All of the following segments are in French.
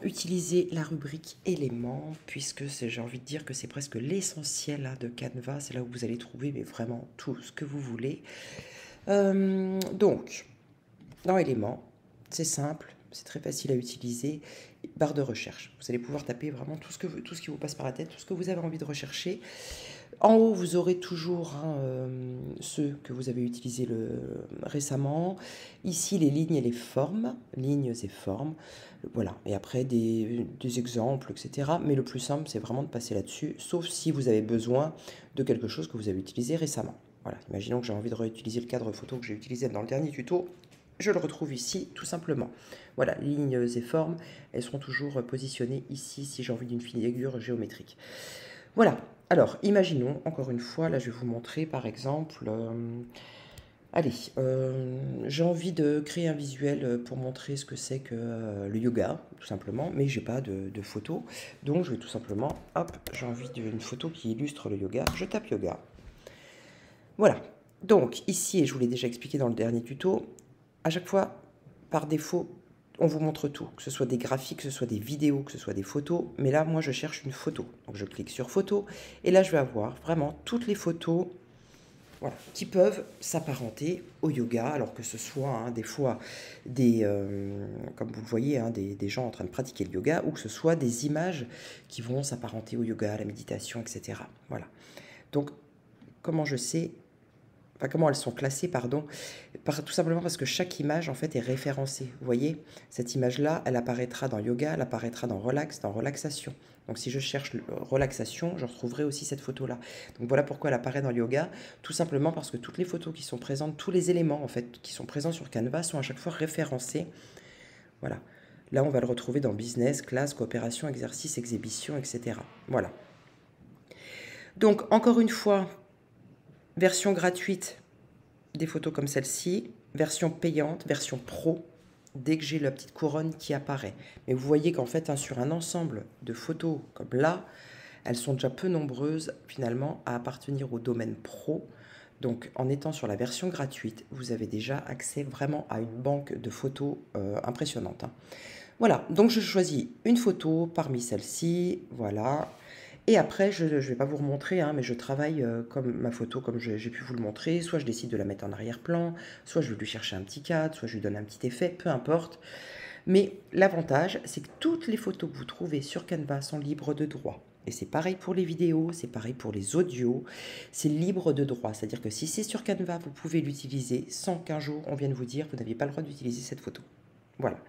Utiliser la rubrique éléments, puisque j'ai envie de dire que c'est presque l'essentiel de Canva. C'est là où vous allez trouver mais vraiment tout ce que vous voulez. Donc, dans éléments, c'est simple, c'est très facile à utiliser. Barre de recherche. Vous allez pouvoir taper vraiment tout ce qui vous passe par la tête, tout ce que vous avez envie de rechercher. En haut, vous aurez toujours ceux que vous avez utilisés récemment. Ici, les lignes et les formes. Lignes et formes. Voilà. Et après, des exemples, etc. Mais le plus simple, c'est vraiment de passer là-dessus, sauf si vous avez besoin de quelque chose que vous avez utilisé récemment. Voilà. Imaginons que j'ai envie de réutiliser le cadre photo que j'ai utilisé dans le dernier tuto. Je le retrouve ici, tout simplement. Voilà, lignes et formes, elles seront toujours positionnées ici si j'ai envie d'une figure géométrique. Voilà, alors imaginons, encore une fois, là je vais vous montrer par exemple, j'ai envie de créer un visuel pour montrer ce que c'est que le yoga, tout simplement, mais j'ai pas de photo, donc je vais tout simplement, hop, j'ai envie d'une photo qui illustre le yoga, je tape yoga. Voilà, donc ici, et je vous l'ai déjà expliqué dans le dernier tuto, à chaque fois, par défaut, on vous montre tout, que ce soit des graphiques, que ce soit des vidéos, que ce soit des photos. Mais là, moi, je cherche une photo. Donc, je clique sur photo. Et là, je vais avoir vraiment toutes les photos, voilà, qui peuvent s'apparenter au yoga. Alors que ce soit des fois, comme vous le voyez, des gens en train de pratiquer le yoga, ou que ce soit des images qui vont s'apparenter au yoga, à la méditation, etc. Voilà. Donc, comment je sais comment elles sont classées, pardon, tout simplement parce que chaque image en fait est référencée. Vous voyez, cette image-là, elle apparaîtra dans yoga, elle apparaîtra dans relax, dans relaxation. Donc si je cherche relaxation, je retrouverai aussi cette photo-là. Donc voilà pourquoi elle apparaît dans yoga, tout simplement parce que toutes les photos qui sont présentes, tous les éléments en fait qui sont présents sur Canva sont à chaque fois référencés. Voilà. Là, on va le retrouver dans business, classe, coopération, exercice, exhibition, etc. Voilà. Donc encore une fois, version gratuite des photos comme celle-ci, version payante, version pro, dès que j'ai la petite couronne qui apparaît. Mais vous voyez qu'en fait, sur un ensemble de photos comme là, elles sont déjà peu nombreuses finalement à appartenir au domaine pro. Donc en étant sur la version gratuite, vous avez déjà accès vraiment à une banque de photos impressionnante. Voilà, donc je choisis une photo parmi celles-ci, voilà. Et après, je ne vais pas vous remontrer, mais je travaille comme ma photo, comme j'ai pu vous le montrer. Soit je décide de la mettre en arrière-plan, soit je vais lui chercher un petit cadre, soit je lui donne un petit effet, peu importe. Mais l'avantage, c'est que toutes les photos que vous trouvez sur Canva sont libres de droit. Et c'est pareil pour les vidéos, c'est pareil pour les audios, c'est libre de droit. C'est-à-dire que si c'est sur Canva, vous pouvez l'utiliser sans qu'un jour on vienne vous dire que vous n'aviez pas le droit d'utiliser cette photo. Voilà.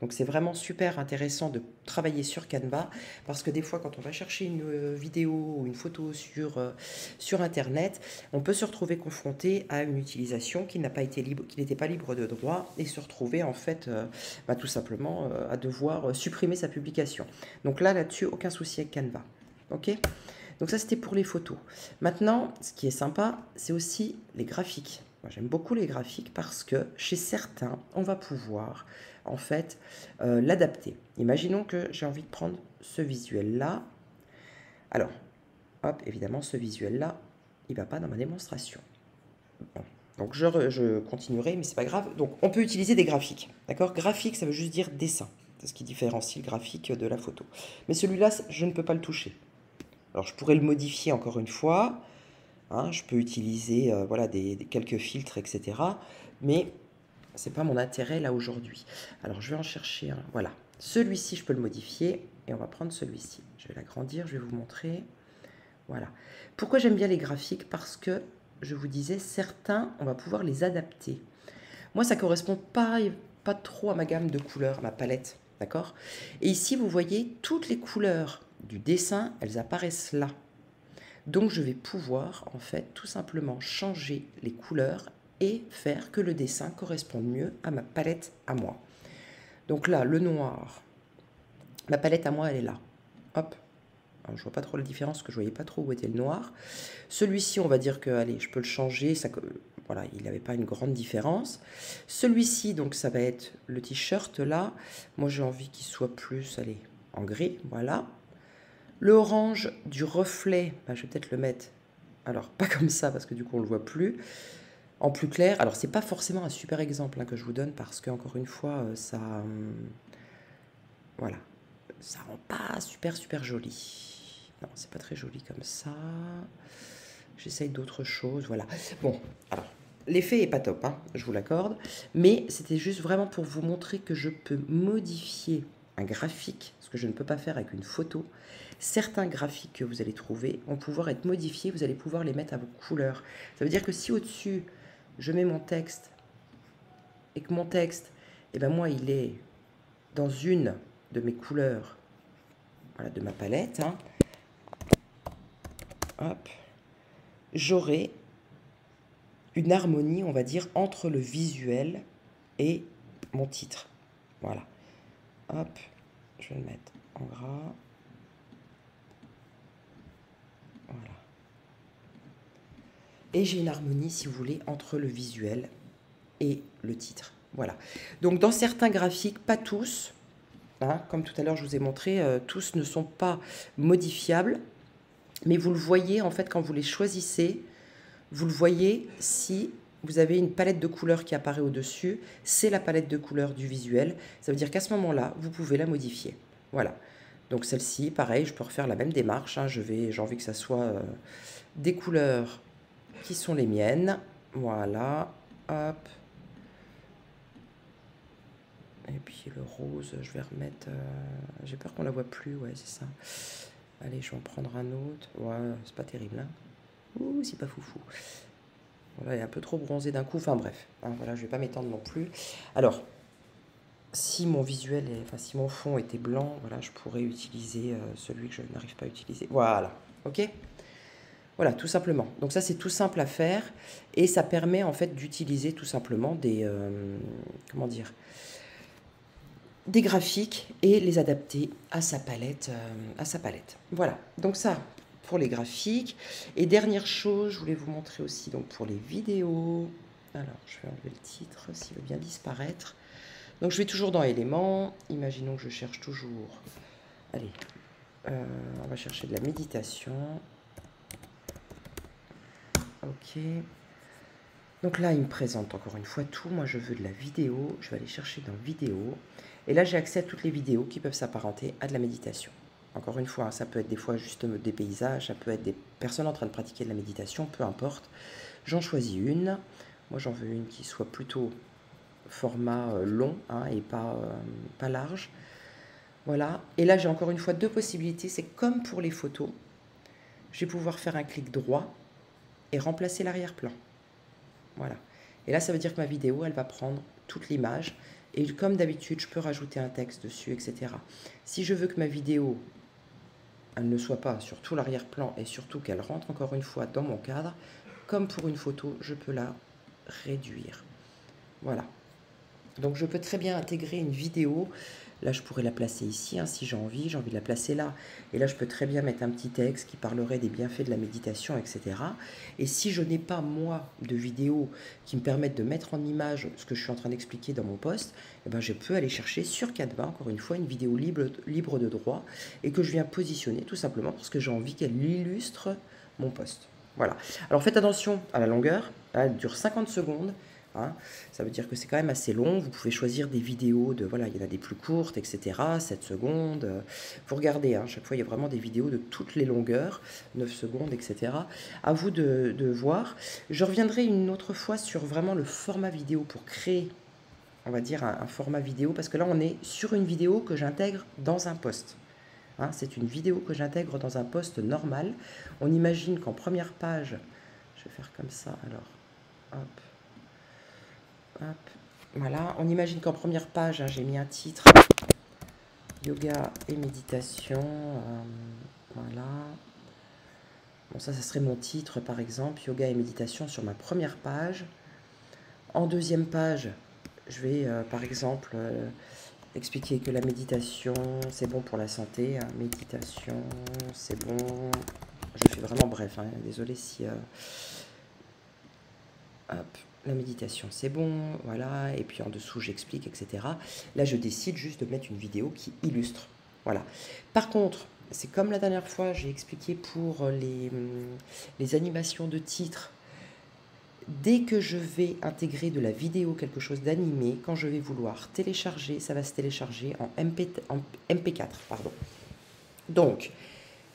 Donc c'est vraiment super intéressant de travailler sur Canva parce que des fois quand on va chercher une vidéo ou une photo sur Internet, on peut se retrouver confronté à une utilisation qui n'a pas été libre, qui n'était pas libre de droit et se retrouver en fait tout simplement à devoir supprimer sa publication. Donc là-dessus, aucun souci avec Canva. Ok ? Donc ça c'était pour les photos. Maintenant, ce qui est sympa, c'est aussi les graphiques. Moi, j'aime beaucoup les graphiques parce que chez certains, on va pouvoir en fait l'adapter. Imaginons que j'ai envie de prendre ce visuel-là. Alors, hop, évidemment, ce visuel-là, il ne va pas dans ma démonstration. Bon. Donc, je continuerai, mais c'est pas grave. Donc, on peut utiliser des graphiques. D'accord ? Graphique, ça veut juste dire dessin. C'est ce qui différencie le graphique de la photo. Mais celui-là, je ne peux pas le toucher. Alors, je pourrais le modifier encore une fois. Je peux utiliser voilà, quelques filtres, etc. Mais c'est pas mon intérêt là aujourd'hui. Alors je vais en chercher un. Voilà. Celui-ci, je peux le modifier. Et on va prendre celui-ci. Je vais l'agrandir, je vais vous montrer. Voilà. Pourquoi j'aime bien les graphiques? Parce que, je vous disais, certains, on va pouvoir les adapter. Moi, ça ne correspond pas trop à ma gamme de couleurs, à ma palette. D'accord? Et ici, vous voyez, toutes les couleurs du dessin, elles apparaissent là. Donc je vais pouvoir en fait tout simplement changer les couleurs et faire que le dessin corresponde mieux à ma palette à moi. Donc là, le noir, ma palette à moi, elle est là. Hop. Alors, je vois pas trop la différence parce que je voyais pas trop où était le noir. Celui-ci, on va dire que, allez, je peux le changer. Ça, voilà, il n'avait pas une grande différence. Celui-ci, donc ça va être le t-shirt là. Moi, j'ai envie qu'il soit plus, allez, en gris, voilà. Le orange du reflet, je vais peut-être le mettre, alors pas comme ça parce que du coup on ne le voit plus, en plus clair. Alors c'est pas forcément un super exemple que je vous donne parce que encore une fois ça, voilà. ça rend pas super joli. Non, c'est pas très joli comme ça. J'essaye d'autres choses, voilà. Bon, alors, l'effet est pas top, hein, je vous l'accorde, mais c'était juste vraiment pour vous montrer que je peux modifier un graphique, ce que je ne peux pas faire avec une photo. Certains graphiques que vous allez trouver vont pouvoir être modifiés, vous allez pouvoir les mettre à vos couleurs. Ça veut dire que si au-dessus, je mets mon texte, et que mon texte, eh ben moi, il est dans une de mes couleurs, voilà, de ma palette, hein, hop, j'aurai une harmonie, on va dire, entre le visuel et mon titre. Voilà. Hop, je vais le mettre en gras. Voilà. Et j'ai une harmonie, si vous voulez, entre le visuel et le titre. Voilà. Donc, dans certains graphiques, pas tous, hein, comme tout à l'heure je vous ai montré, tous ne sont pas modifiables. Mais vous le voyez, en fait, quand vous les choisissez, vous le voyez si vous avez une palette de couleurs qui apparaît au-dessus, c'est la palette de couleurs du visuel. Ça veut dire qu'à ce moment-là, vous pouvez la modifier. Voilà. Donc celle-ci, pareil, je peux refaire la même démarche. Hein. J'ai envie que ça soit des couleurs qui sont les miennes. Voilà. Hop. Et puis le rose, je vais remettre... j'ai peur qu'on la voit plus, ouais, c'est ça. Allez, je vais en prendre un autre. Ouais, c'est pas terrible, hein. Ouh, c'est pas foufou. Voilà, il est un peu trop bronzé d'un coup. Enfin bref, hein, voilà, je vais pas m'étendre non plus. Alors, si mon visuel, si mon fond était blanc, voilà, je pourrais utiliser celui que je n'arrive pas à utiliser. Voilà, ok? Voilà, tout simplement. Donc ça, c'est tout simple à faire et ça permet en fait d'utiliser tout simplement des, comment dire, des graphiques et les adapter à sa palette, Voilà, donc ça pour les graphiques. Et dernière chose, je voulais vous montrer aussi donc pour les vidéos. Alors, je vais enlever le titre s'il veut bien disparaître. Donc, je vais toujours dans éléments. Imaginons que je cherche toujours. Allez, on va chercher de la méditation. Ok. Donc là, il me présente encore une fois tout. Moi, je veux de la vidéo. Je vais aller chercher dans vidéo. Et là, j'ai accès à toutes les vidéos qui peuvent s'apparenter à de la méditation. Encore une fois, hein, ça peut être des fois juste des paysages, ça peut être des personnes en train de pratiquer de la méditation, peu importe. J'en choisis une. Moi, j'en veux une qui soit plutôt format long, hein, et pas large. Voilà. Et là, j'ai encore une fois deux possibilités. C'est comme pour les photos. Je vais pouvoir faire un clic droit et remplacer l'arrière-plan. Voilà. Et là, ça veut dire que ma vidéo, elle va prendre toute l'image. Et comme d'habitude, je peux rajouter un texte dessus, etc. Si je veux que ma vidéo, elle ne soit pas sur tout l'arrière-plan et surtout qu'elle rentre encore une fois dans mon cadre, comme pour une photo, je peux la réduire. Voilà. Donc je peux très bien intégrer une vidéo. Là, je pourrais la placer ici, hein, si j'ai envie de la placer là. Et là, je peux très bien mettre un petit texte qui parlerait des bienfaits de la méditation, etc. Et si je n'ai pas, moi, de vidéo qui me permettent de mettre en image ce que je suis en train d'expliquer dans mon post, eh ben, je peux aller chercher sur Canva, encore une fois, une vidéo libre de droit et que je viens positionner tout simplement parce que j'ai envie qu'elle illustre mon post. Voilà. Alors faites attention à la longueur. Elle dure 50 secondes. Hein, ça veut dire que c'est quand même assez long. Vous pouvez choisir des vidéos de, voilà, il y en a des plus courtes, etc. 7 secondes. Vous regardez, hein, chaque fois, il y a vraiment des vidéos de toutes les longueurs, 9 secondes, etc. À vous de voir. Je reviendrai une autre fois sur vraiment le format vidéo pour créer, on va dire, un format vidéo. Parce que là, on est sur une vidéo que j'intègre dans un post. Hein, c'est une vidéo que j'intègre dans un post normal. On imagine qu'en première page, je vais faire comme ça, alors, hop. Hop, voilà, on imagine qu'en première page, hein, j'ai mis un titre, yoga et méditation, voilà. Bon, ça serait mon titre, par exemple, yoga et méditation sur ma première page. En deuxième page, je vais, par exemple, expliquer que la méditation, c'est bon pour la santé. Hein, méditation, c'est bon. Je fais vraiment bref, hein, désolé si... hop. La méditation, c'est bon, voilà, et puis en dessous, j'explique, etc. Là, je décide juste de mettre une vidéo qui illustre, voilà. Par contre, c'est comme la dernière fois, j'ai expliqué pour les animations de titres, Dès que je vais intégrer de la vidéo, quelque chose d'animé, quand je vais vouloir télécharger, ça va se télécharger en MP4. Pardon. Donc,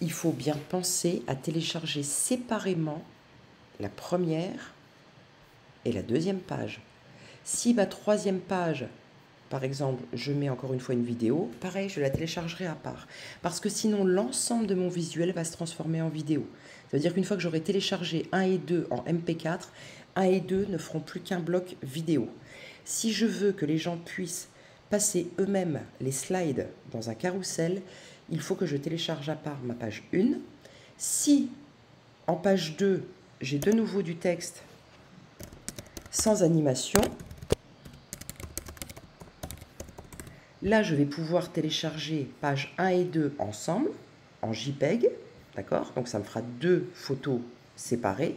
il faut bien penser à télécharger séparément la première et la deuxième page. Si ma troisième page, par exemple, je mets encore une fois une vidéo, pareil, je la téléchargerai à part. Parce que sinon, l'ensemble de mon visuel va se transformer en vidéo. Ça veut dire qu'une fois que j'aurai téléchargé 1 et 2 en MP4, 1 et 2 ne feront plus qu'un bloc vidéo. Si je veux que les gens puissent passer eux-mêmes les slides dans un carrousel, il faut que je télécharge à part ma page 1. Si en page 2, j'ai de nouveau du texte sans animation, là, je vais pouvoir télécharger page 1 et 2 ensemble, en JPEG, d'accord? Donc, ça me fera 2 photos séparées.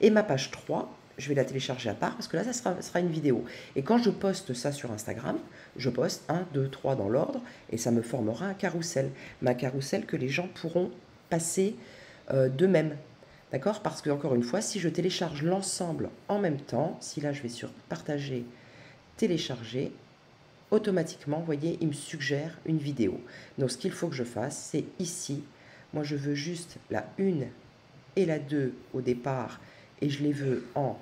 Et ma page 3, je vais la télécharger à part, parce que là, ça sera une vidéo. Et quand je poste ça sur Instagram, je poste 1, 2, 3 dans l'ordre, et ça me formera un carrousel. Mais un carrousel que les gens pourront passer d'eux-mêmes. D'accord? Parce que, encore une fois, si je télécharge l'ensemble en même temps, si là, je vais sur partager, télécharger, automatiquement, vous voyez, il me suggère une vidéo. Donc, ce qu'il faut que je fasse, c'est ici. Moi, je veux juste la 1 et la 2 au départ, et je les veux en...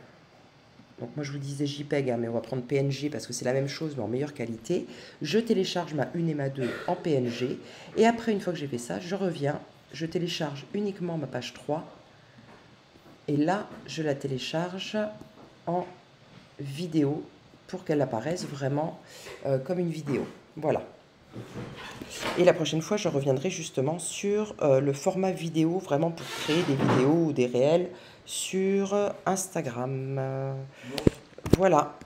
Donc, moi, je vous disais JPEG, hein, mais on va prendre PNG parce que c'est la même chose, mais en meilleure qualité. Je télécharge ma 1 et ma 2 en PNG. Et après, une fois que j'ai fait ça, je reviens, je télécharge uniquement ma page 3. Et là, je la télécharge en vidéo pour qu'elle apparaisse vraiment comme une vidéo. Voilà. Et la prochaine fois, je reviendrai justement sur le format vidéo, vraiment pour créer des vidéos ou des réels sur Instagram. Voilà.